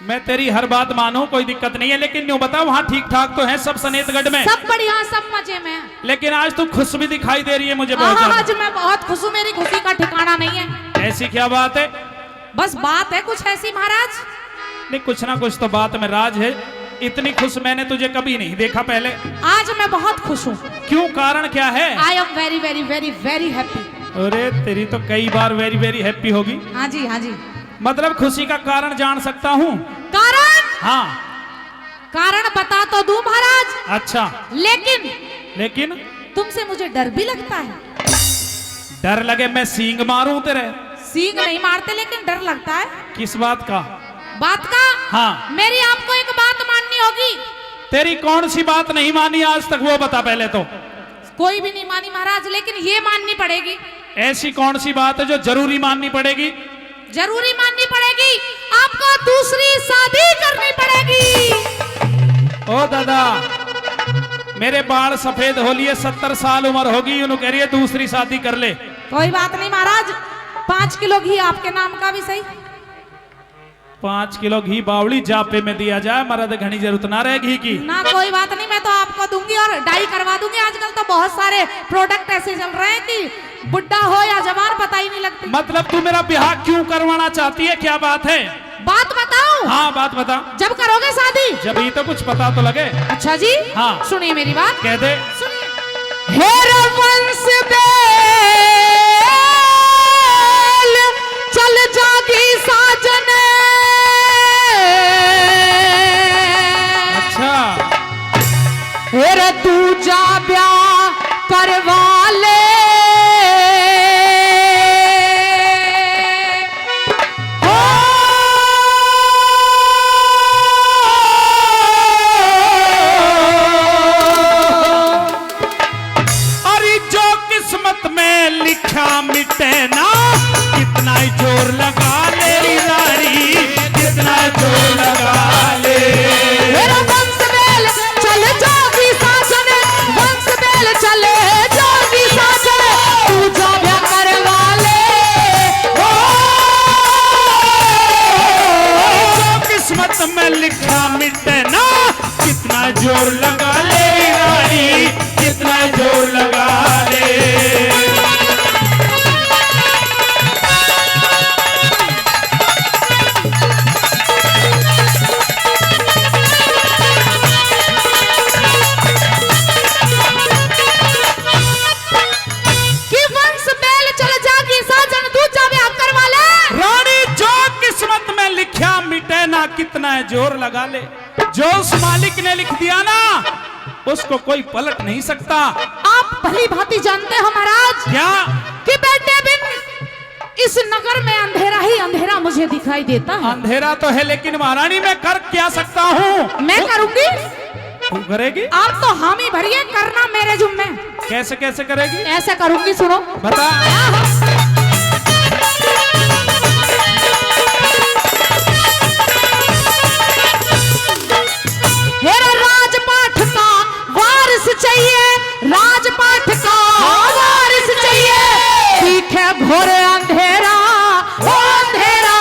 मैं तेरी हर बात मानूं, कोई दिक्कत नहीं है, लेकिन यूं बता वहाँ ठीक ठाक तो है सब सनेतगढ़ में? सब बढ़िया, सब मजे में। लेकिन आज तू खुश भी दिखाई दे रही है मुझे बहुत ज्यादा। आज मैं बहुत खुश हूँ, मेरी खुशी का ठिकाना नहीं है। ऐसी क्या बात है? बस बात है कुछ ऐसी महाराज। नहीं, कुछ ना कुछ तो बात में राज है। इतनी खुश मैंने तुझे कभी नहीं देखा पहले। आज मैं बहुत खुश हूँ। क्यों, कारण क्या है? I am very very very very happy. अरे तेरी तो कई बार वेरी वेरी हैप्पी होगी। हाँ जी, हाँ जी। मतलब खुशी का कारण जान सकता हूँ? कारण? हाँ। कारण बता तो दूं महाराज। अच्छा। लेकिन तुमसे मुझे डर भी लगता है। डर लगे मैं सींग मारूं तेरे? सींग नहीं मारते, लेकिन डर लगता है। किस बात का? बात का? हाँ। मेरी आपको एक बात माननी होगी। तेरी कौन सी बात नहीं मानी आज तक, वो बता पहले तो। कोई भी नहीं मानी महाराज, लेकिन ये माननी पड़ेगी। ऐसी कौन सी बात है जो जरूरी माननी पड़ेगी? जरूरी माननी पड़ेगी, आपको दूसरी शादी करनी पड़ेगी। ओ दादा, मेरे बाल सफेद हो लिए, 70 साल उम्र होगी, उन्होंने कह रही है दूसरी शादी कर ले। कोई बात नहीं महाराज, 5 किलो घी आपके नाम का भी सही। 5 किलो घी बावली जापे में दिया जाए, मर्द घनी जरूरत ना रहे घी की। ना कोई बात नहीं, मैं तो आपको दूंगी और डाई करवा दूंगी। आजकल तो बहुत सारे प्रोडक्ट ऐसे चल रहे हैं कि बुढ़ा हो या जवान पता ही नहीं लगती। मतलब तू मेरा ब्याह क्यों करवाना चाहती है, क्या बात है? बात बताऊं? हाँ बात बता। जब करोगे शादी? जब ही तो कुछ पता तो लगे। अच्छा जी, हाँ सुनिए मेरी बात। कह दे। सुनिए। हेरा वंश दे चल जागी साजन। अच्छा। हेरा तू जा ब्याह करवा ले। मिटे ना, कितना जोर लगा ले रानी, कितना जोर लगा ले। मेरा वंश बेल चल जागी साजन, वंश बेल चले जागी साजन, तू जा ब्याह करवा ले। जो किस्मत में लिखा मिटे ना, कितना जोर लगा ले रानी, कितना जोर लगा ले। कितना जोर लगा ले, जो उस मालिक ने लिख दिया ना, उसको कोई पलट नहीं सकता। आप भली भांति जानते हो महाराज क्या कि बेटे बिन इस नगर में अंधेरा ही अंधेरा मुझे दिखाई देता है। अंधेरा तो है, लेकिन महारानी मैं कर क्या सकता हूँ? मैं करूंगी। तू करेगी? आप तो हामी भरिए, करना मेरे जुम्मे। कैसे कैसे करेगी? ऐसे करूंगी, सुनो। बता। राजपाठ का वारिस चाहिए, राजपाठ का वारिस चाहिए, दिखे घोर अंधेरा, अंधेरा।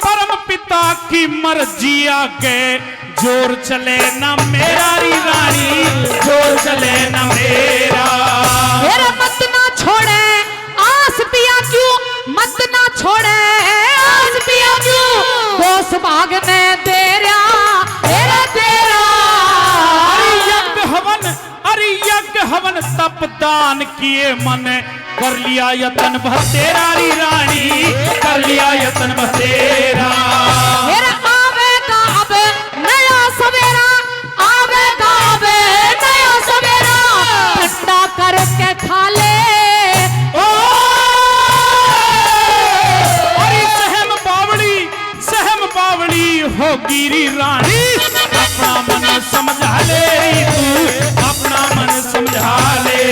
परम पिता की मर्जी आगे जोर चले ना मेरा रानी, जोर चले ना मेरा। मेरा मत ना छोड़े आस पिया क्यों, मत ना छोड़े आस पिया क्यों, दोस्त भागने तेरा तेरा तेरा। अरे यज्ञ हवन तप दान किए मन, कर लिया यतन भतेरा रानी, कर लिया यतन भतेरा। मेरा आवेगा अब नया सवेरा, आवेगा अब नया सवेरा, ठंडा करके खा ले। अरे सहम बावड़ी हो गिरी रानी, अपना मन समझा ले तू, अपना मन समझा ले।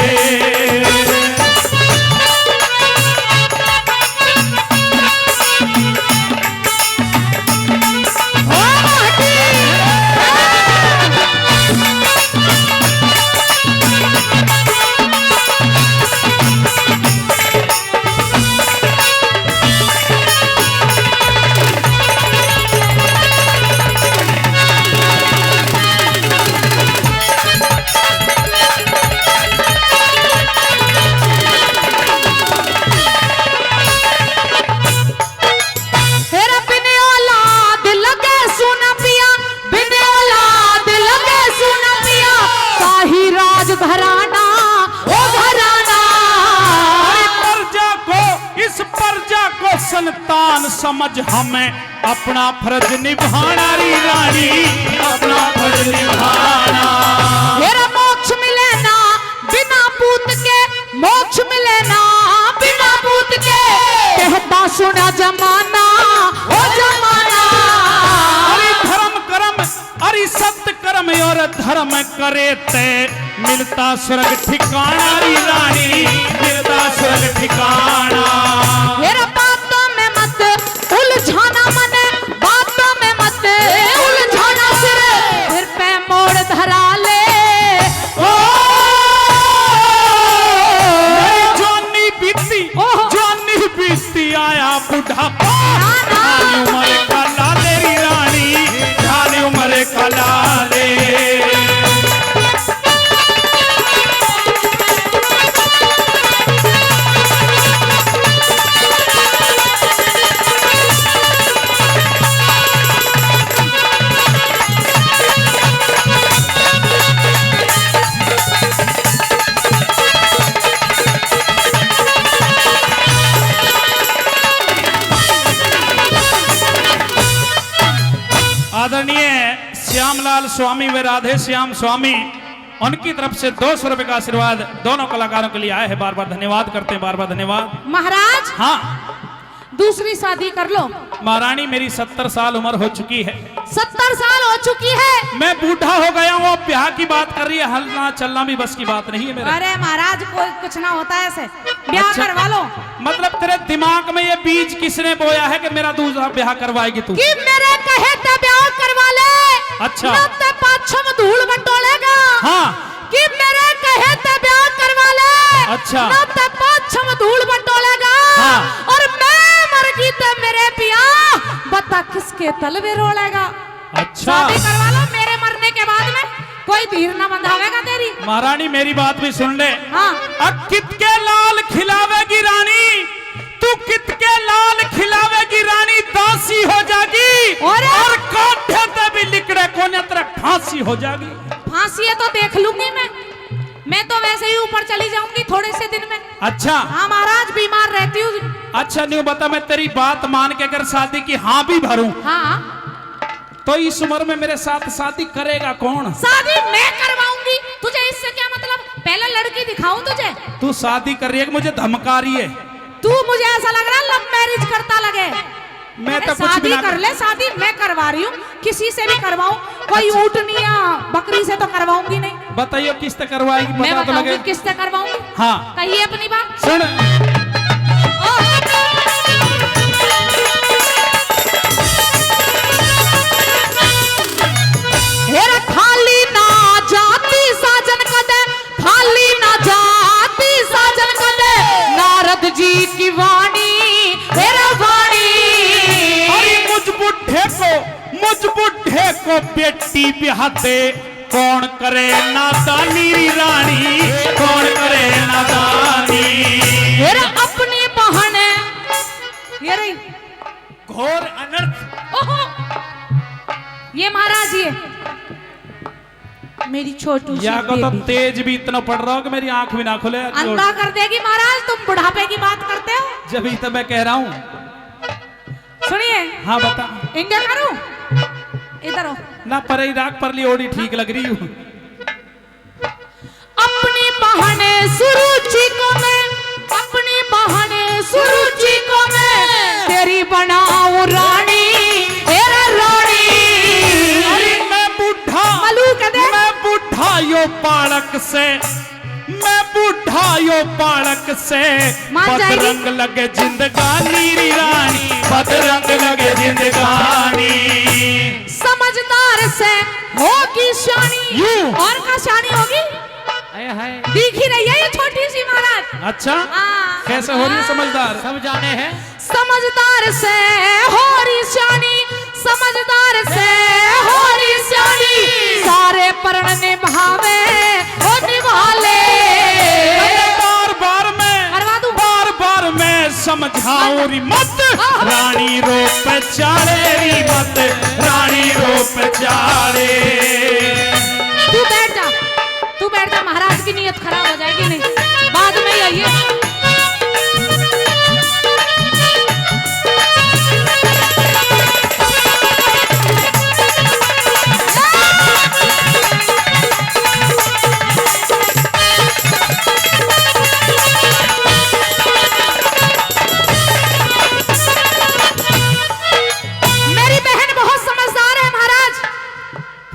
मान समझ हमें अपना फर्ज निभाना री रानी, अपना फर्ज निभाना। मेरा मोक्ष मिले ना बिना पूत के, मोक्ष मिले ना बिना पूत के, कहता सुना जमाना ओ जमाना। अरे धर्म कर्म अरे सत्य कर्म और धर्म करे ते मिलता स्वर्ग ठिकाना री रानी, मिलता स्वर्ग ठिकाना। मेरा बातों में मत उलझाना मन, बातों में मत उलझाना सिर पे मोड़ धरा ले। ओ जवानी बीती आया बुढ़ापा, ढाली उम्र का लाले री रानी, ढाली उम्र का लाले। आदरणीय श्यामलाल स्वामी व राधे श्याम स्वामी, उनकी तरफ से 200 रुपए का आशीर्वाद दोनों कलाकारों के लिए आए हैं। बार बार धन्यवाद करते हैं, बार बार धन्यवाद। महाराज हाँ दूसरी शादी कर लो। महारानी मेरी 70 साल उम्र हो चुकी है। 70 साल हो चुकी है। मैं बूढ़ा हो गया हूँ, अब ब्याह की बात कर रही है, हलना चलना भी बस की बात नहीं है मेरे। अरे महाराज कोई कुछ ना होता है ऐसे, ब्याह अच्छा। करवा लो। मतलब तेरे दिमाग में ये बीज किसने बोया है कि मेरा दूसरा ब्याह करवाएगी तू? कि मेरे कहे ते ब्याह करवा ले। अच्छा। ना ते पाछम धूल बटोलेगा। हाँ। कि मेरे कहे ते ब्याह करवा ले। अच्छा। ना ते पाछम धूल बटोलेगा। हाँ। और मैं मर गई ते मेरे पिया बता किसके तलवे रोलेगा। अच्छा। शादी करवा लो, मेरे मरने के बाद में कोई धीर ना बंधावेगा तेरी। महारानी मेरी बात भी सुन ले। हाँ। अब कितके लाल खिलावेगी रानी, तू कितके लाल खिलावेगी रानी, दासी हो जागी और कांधे पे भी लिकड़े कोने तरह फांसी हो जागी। फांसी है तो देख लूंगी मैं तो वैसे ही ऊपर चली जाऊंगी थोड़े से दिन में। अच्छा। हाँ महाराज बीमार रहती हूँ। अच्छा न्यू बता, मैं तेरी बात मान के अगर शादी की हाँ भी भरूं हाँ तो इस उम्र में मेरे साथ शादी करेगा कौन? शादी मैं करवाऊंगी, तुझे इससे क्या मतलब? पहले लड़की दिखाऊं तुझे? तू शादी कर रही है कि मुझे धमका रही है? तू मुझे ऐसा लग रहा है लव मैरिज करता लगे। मैं तो कुछ शादी भी ना कर ले, शादी मैं करवा रही हूँ, किसी से भी करवाऊं, कोई ऊँटनी या बकरी से तो करवाऊंगी नहीं। बताइए किस्त करवाएगी? मैं पता तो बताऊंगी लगे। किससे करवाऊंगी। हाँ कहिए अपनी बात। सुन। हेरा खाली ना जाती साजन कदे, खाली ना जाती साजन कदे, नारद जी की वाणी हेरा वाणी। अरे मुझ बुढ़े को बेटी ब्याहते कौन करे नादानी री रानी, कौन करे नादानी। हेरा अपनी बहन ये रही घोर अनर्थ। ओहो ये महाराज ये मेरी छोटू सी या को तो बेबी तेज भी इतना पड़ रहा हो कि मेरी आंख भी ना खुले। अंधा कर देगी महाराज। तुम बुढ़ापे की बात करते हो। जब ही तो मैं कह रहा हूँ। सुनिए। हाँ बता। इंगे करूं? इधर हो। ना पर राग पर ली ओडी ठीक लग रही हूँ। अपनी बहने सुरुचि को मैं, अपनी बहने सुरुचि को मैं तेरी बनाऊं रानी, तेरा रानी। अरे मैं बूढ़ा, मैं बूढ़ा यो बालक से, मैं बूढ़ा यो बालक से बदरंग लगे जिंदगानी री रानी, बदरंग लगे जिंदगानी। समझदार से होगी शानी। और का शानी होगी? दिख ही रही है ये छोटी सी महाराज। अच्छा। कैसे हो रही है समझदार? सब जाने हैं। समझदार से हो रही शानी, समझदार से हो रही शानी, सारे परण निभावे ओ निभाले। बार बार मैं समझाऊं री मत, रानी रो पे चाले री मत, रानी रो पे चाले। तू बैठ जा, महाराज की नीयत खराब हो जाएगी नहीं, बाद में आइए।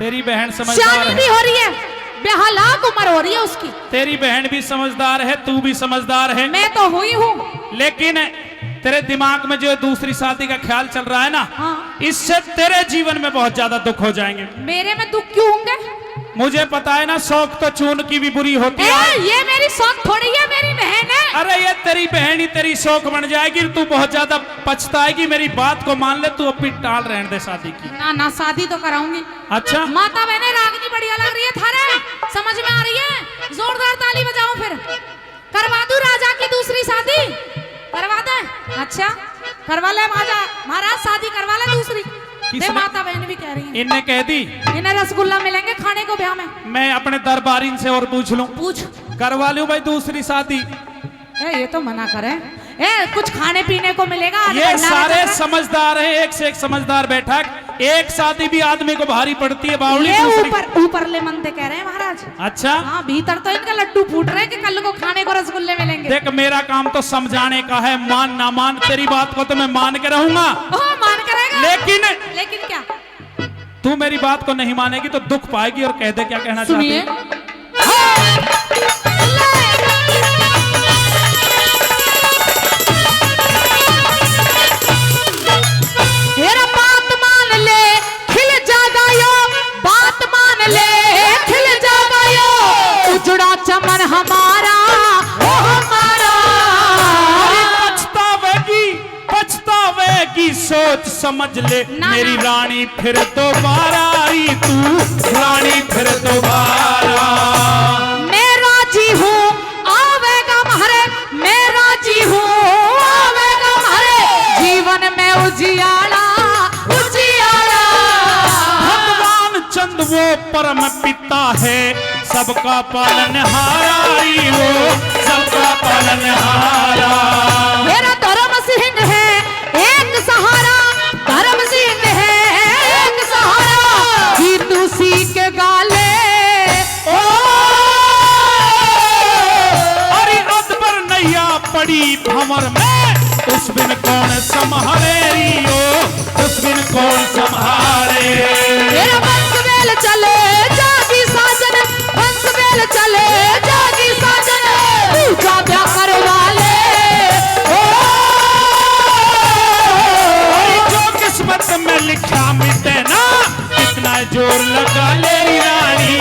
तेरी बहन समझदार शादी भी है, हो रही है, बेहालाक उम्र हो रही है उसकी। तेरी बहन भी समझदार है, तू भी समझदार है, मैं तो हुई हूँ। लेकिन तेरे दिमाग में जो दूसरी शादी का ख्याल चल रहा है ना, हाँ। इससे तेरे जीवन में बहुत ज्यादा दुख हो जाएंगे। मेरे में दुख क्यों होंगे? मुझे पता है ना, शौक तो चून की भी बुरी होती है। ये मेरी शौक थोड़ी है, मेरी बहन है। अरे ये तेरी बहन ही तेरी शौक बन जाएगी, तू बहुत ज्यादा पछताएगी। मेरी बात को मान ले, तू अभी टाल रहने दे शादी की। ना ना, शादी तो कराऊंगी। अच्छा, माता बहने रागनी बढ़िया लग रही है थारे, समझ में आ रही है? जोरदार ताली बजाओ, फिर करवा दूं राजा की दूसरी शादी? करवा दे? अच्छा करवा ले महाराज, शादी करवा ले दूसरी। दे, माता बहन भी कह रही है। इनने कह दी इन्हें रसगुल्ला मिलेंगे खाने को ब्याह में। मैं अपने दरबारीन से और पूछ लूं, पूछ, करवा लूं भाई दूसरी शादी? ये तो मना करे। कुछ खाने पीने को मिलेगा। ये सारे समझदार हैं, एक से एक समझदार बैठा है। एक शादी भी आदमी को भारी पड़ती है बावली। ये ऊपर ले मनते कह रहे हैं महाराज। अच्छा, हाँ, भीतर तो इनका लड्डू फूट रहे हैं कि कल को खाने को रसगुल्ले मिलेंगे। देख मेरा काम तो समझाने का है, मान ना मान तेरी बात को तो मैं मान के रहूंगा। मान करेगा, लेकिन क्या? तू मेरी बात को नहीं मानेगी तो दुख पाएगी। और कह दे क्या कहना चाहती है। मेरा बात मान ले, खिल जागा यो, बात मान ले, खिल जागा यो, उजड़ा चमन हमारा, ओ हमारा। पछतावेगी, सोच समझ ले मेरी रानी, फिर दोबारा आई तू रानी, फिर दोबारा। मैं राजी हूँ आवेगा म्हारे, मैं राजी हूँ आवेगा म्हारे, जीवन में उजियाला, उजियाला। भगवान चंद वो परम पिता है, सबका पालनहारा, वो सबका पालनहारा। मेरा धर्म सिंह है एक सहारा, धर्म सिंह है एक सहारा, जीतू सी के गाले। अरे अकबर नैया पड़ी भंवर में, उस बिन कौन संभाले रियो, उस बिन कौन संभाले। मेरा बंसवेल चले जागी साजन, बंसवेल चले जागी साजन, पूजा ब्याह करवा ले। जो किस्मत में लिखा मिटे ना, इतना जोर लगा ले रानी,